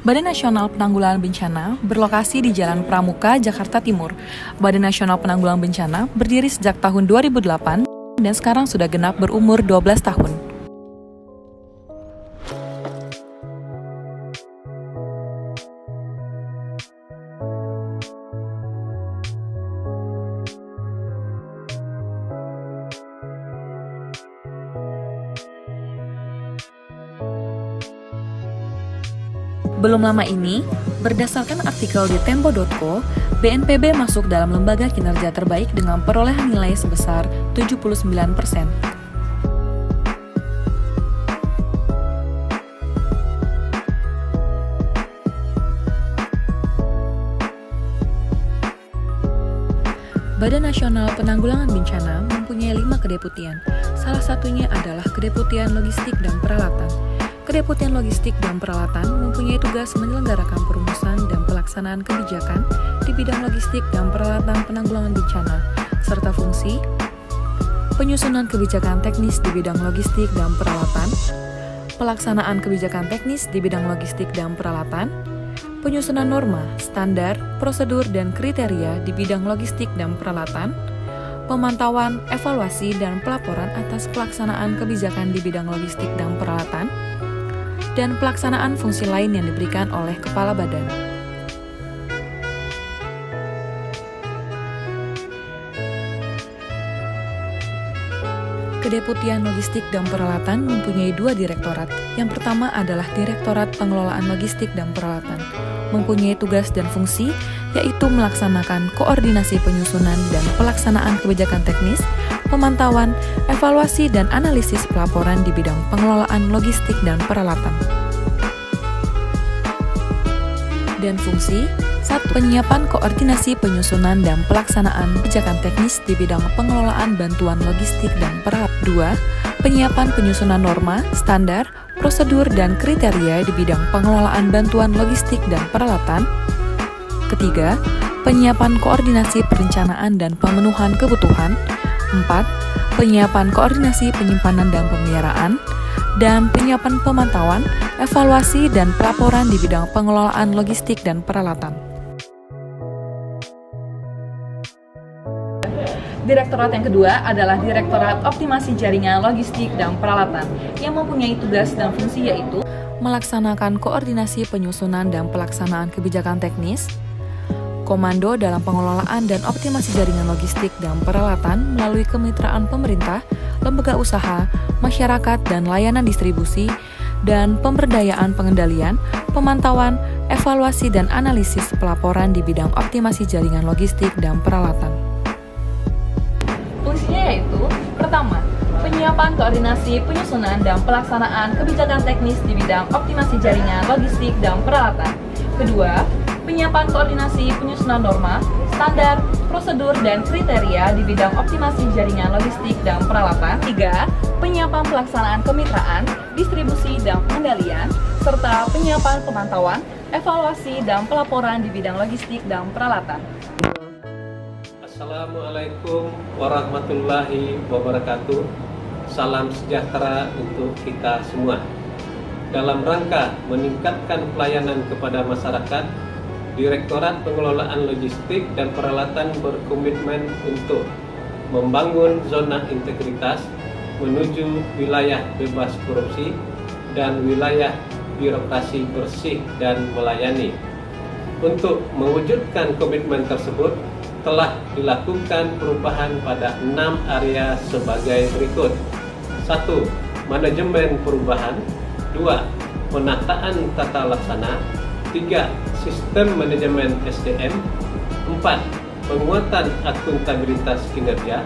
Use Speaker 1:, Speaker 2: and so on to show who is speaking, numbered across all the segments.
Speaker 1: Badan Nasional Penanggulangan Bencana berlokasi di Jalan Pramuka, Jakarta Timur. Badan Nasional Penanggulangan Bencana berdiri sejak tahun 2008 dan sekarang sudah genap berumur 12 tahun. Belum lama ini, berdasarkan artikel di Tempo.co, BNPB masuk dalam lembaga kinerja terbaik dengan perolehan nilai sebesar 79%. Badan Nasional Penanggulangan Bencana mempunyai 5 kedeputian. Salah satunya adalah Kedeputian Logistik dan Peralatan. Kedeputian Logistik dan Peralatan mempunyai tugas menyelenggarakan perumusan dan pelaksanaan kebijakan di bidang logistik dan peralatan penanggulangan bencana, serta fungsi penyusunan kebijakan teknis di bidang logistik dan peralatan, pelaksanaan kebijakan teknis di bidang logistik dan peralatan, penyusunan norma, standar, prosedur, dan kriteria di bidang logistik dan peralatan, pemantauan, evaluasi, dan pelaporan atas pelaksanaan kebijakan di bidang logistik dan peralatan, dan pelaksanaan fungsi lain yang diberikan oleh Kepala Badan. Kedeputian Logistik dan Peralatan mempunyai 2 direktorat. Yang pertama adalah Direktorat Pengelolaan Logistik dan Peralatan, mempunyai tugas dan fungsi yaitu melaksanakan koordinasi penyusunan dan pelaksanaan kebijakan teknis, pemantauan, evaluasi, dan analisis pelaporan di bidang pengelolaan logistik dan peralatan. Dan fungsi 1. Penyiapan koordinasi penyusunan dan pelaksanaan kebijakan teknis di bidang pengelolaan bantuan logistik dan peralatan. 2. Penyiapan penyusunan norma, standar, prosedur, dan kriteria di bidang pengelolaan bantuan logistik dan peralatan. 3. Penyiapan koordinasi perencanaan dan pemenuhan kebutuhan. 4. Penyiapan koordinasi penyimpanan dan pemeliharaan. Dan penyiapan pemantauan, evaluasi, dan pelaporan di bidang pengelolaan logistik dan peralatan. Direktorat yang kedua adalah Direktorat Optimasi Jaringan Logistik dan Peralatan yang mempunyai tugas dan fungsi yaitu melaksanakan koordinasi penyusunan dan pelaksanaan kebijakan teknis, komando dalam pengelolaan dan optimasi jaringan logistik dan peralatan melalui kemitraan pemerintah, lembaga usaha, masyarakat, dan layanan distribusi, dan pemberdayaan pengendalian, pemantauan, evaluasi, dan analisis pelaporan di bidang optimasi jaringan logistik dan peralatan. Fungsinya yaitu, pertama, penyiapan koordinasi penyusunan dan pelaksanaan kebijakan teknis di bidang optimasi jaringan logistik dan peralatan. Kedua, penyiapan koordinasi penyusunan norma, standar, prosedur, dan kriteria di bidang optimasi jaringan logistik dan peralatan. 3. Penyiapan pelaksanaan kemitraan, distribusi, dan pengendalian, serta penyiapan pemantauan, evaluasi, dan pelaporan di bidang logistik dan peralatan.
Speaker 2: Assalamualaikum warahmatullahi wabarakatuh. Salam sejahtera untuk kita semua. Dalam rangka meningkatkan pelayanan kepada masyarakat, Direktorat Pengelolaan Logistik dan Peralatan berkomitmen untuk membangun zona integritas menuju wilayah bebas korupsi dan wilayah birokrasi bersih dan melayani. Untuk mewujudkan komitmen tersebut, telah dilakukan perubahan pada 6 area sebagai berikut. 1. Manajemen perubahan. 2. Penataan tata laksana. 3. Sistem manajemen SDM. 4. Penguatan akuntabilitas kinerja.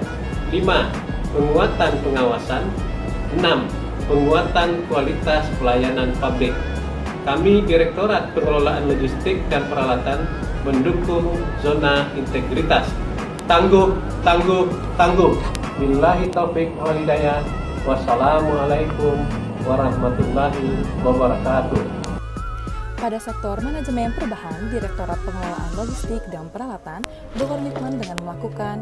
Speaker 2: 5. Penguatan pengawasan. 6. Penguatan kualitas pelayanan publik. Kami Direktorat Pengelolaan Logistik dan Peralatan mendukung zona integritas. Tangguh, tangguh, tangguh. Billahi taufik wal hidayah. Wassalamualaikum warahmatullahi wabarakatuh.
Speaker 1: Pada sektor manajemen perubahan, Direktorat Pengelolaan Logistik dan Peralatan berkomitmen dengan melakukan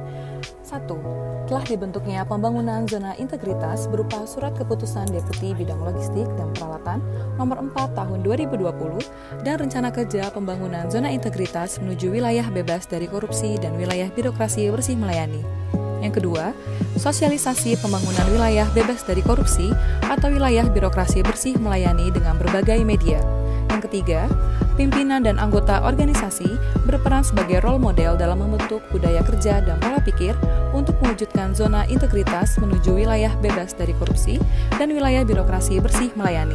Speaker 1: 1. Telah dibentuknya pembangunan zona integritas berupa Surat Keputusan Deputi Bidang Logistik dan Peralatan Nomor 4 Tahun 2020 dan Rencana Kerja Pembangunan Zona Integritas menuju wilayah bebas dari korupsi dan wilayah birokrasi bersih melayani. Yang kedua, sosialisasi pembangunan wilayah bebas dari korupsi atau wilayah birokrasi bersih melayani dengan berbagai media. Yang ketiga, pimpinan dan anggota organisasi berperan sebagai role model dalam membentuk budaya kerja dan pola pikir untuk mewujudkan zona integritas menuju wilayah bebas dari korupsi dan wilayah birokrasi bersih melayani.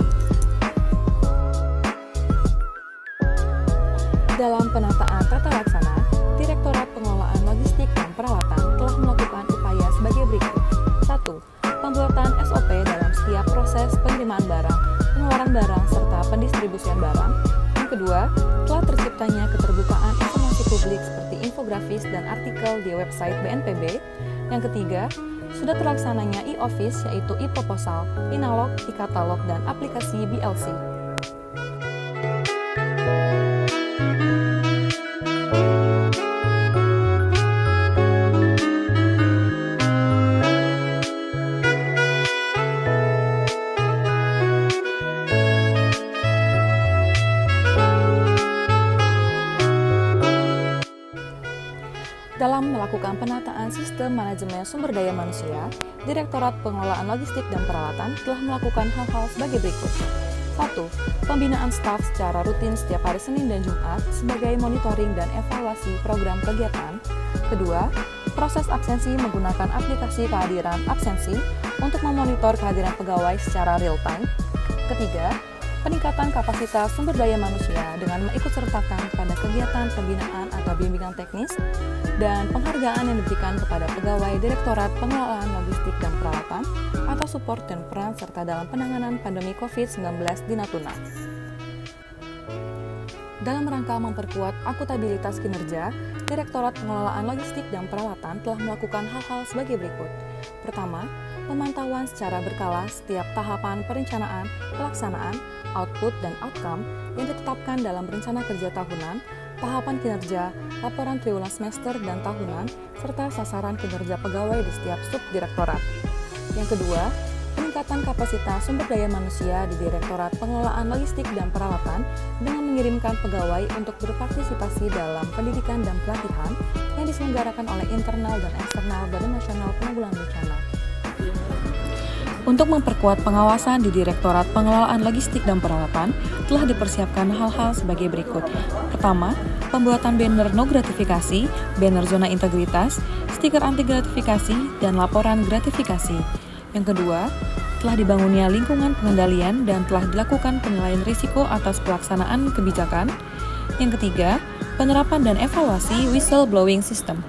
Speaker 1: Dalam penataan tata laksana, Direktorat Pengelolaan Logistik dan Peralatan telah melakukan upaya sebagai berikut. 1. Pembuatan SOP dalam setiap proses penerimaan barang, pengeluaran barang, serta pendistribusian barang. Yang kedua, telah terciptanya keterbukaan informasi publik seperti infografis dan artikel di website BNPB. Yang ketiga, sudah terlaksananya e-office yaitu e-proposal, e-nalog, e-katalog, dan aplikasi BLC. Dalam melakukan penataan sistem manajemen sumber daya manusia, Direktorat Pengelolaan Logistik dan Peralatan telah melakukan hal-hal sebagai berikut. 1. Pembinaan staf secara rutin setiap hari Senin dan Jumat sebagai monitoring dan evaluasi program kegiatan. Kedua, proses absensi menggunakan aplikasi kehadiran absensi untuk memonitor kehadiran pegawai secara real-time. Ketiga, peningkatan kapasitas sumber daya manusia dengan mengikutsertakan pada kegiatan pembinaan atau bimbingan teknis dan penghargaan yang diberikan kepada pegawai Direktorat Pengelolaan Logistik dan Peralatan atau support dan peran serta dalam penanganan pandemi COVID-19 di Natuna. Dalam rangka memperkuat akuntabilitas kinerja, Direktorat Pengelolaan Logistik dan Peralatan telah melakukan hal-hal sebagai berikut. Pertama, pemantauan secara berkala setiap tahapan perencanaan, pelaksanaan, output, dan outcome yang ditetapkan dalam rencana kerja tahunan, tahapan kinerja, laporan triwulan semester dan tahunan, serta sasaran kinerja pegawai di setiap subdirektorat. Yang kedua, peningkatan kapasitas sumber daya manusia di Direktorat Pengelolaan Logistik dan Peralatan dengan mengirimkan pegawai untuk berpartisipasi dalam pendidikan dan pelatihan yang diselenggarakan oleh internal dan eksternal Badan Nasional Penanggulangan Bencana. Untuk memperkuat pengawasan di Direktorat Pengelolaan Logistik dan Peralatan, telah dipersiapkan hal-hal sebagai berikut. Pertama, pembuatan banner no gratifikasi, banner zona integritas, stiker anti gratifikasi, dan laporan gratifikasi. Yang kedua, telah dibangunnya lingkungan pengendalian dan telah dilakukan penilaian risiko atas pelaksanaan kebijakan. Yang ketiga, penerapan dan evaluasi whistleblowing system.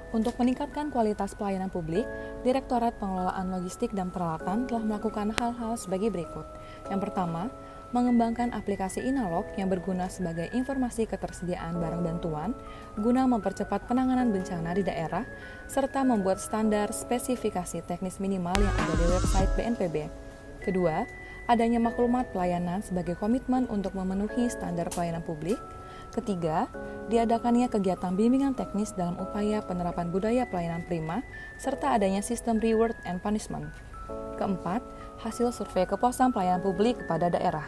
Speaker 1: Untuk meningkatkan kualitas pelayanan publik, Direktorat Pengelolaan Logistik dan Peralatan telah melakukan hal-hal sebagai berikut. Yang pertama, mengembangkan aplikasi e-nalog yang berguna sebagai informasi ketersediaan barang bantuan guna mempercepat penanganan bencana di daerah, serta membuat standar spesifikasi teknis minimal yang ada di website BNPB. Kedua, adanya maklumat pelayanan sebagai komitmen untuk memenuhi standar pelayanan publik. Ketiga, diadakannya kegiatan bimbingan teknis dalam upaya penerapan budaya pelayanan prima, serta adanya sistem reward and punishment. Keempat, hasil survei kepuasan pelayanan publik kepada daerah.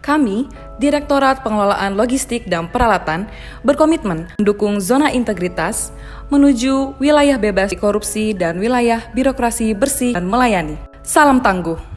Speaker 1: Kami, Direktorat Pengelolaan Logistik dan Peralatan, berkomitmen mendukung zona integritas menuju wilayah bebas korupsi dan wilayah birokrasi bersih dan melayani. Salam tangguh!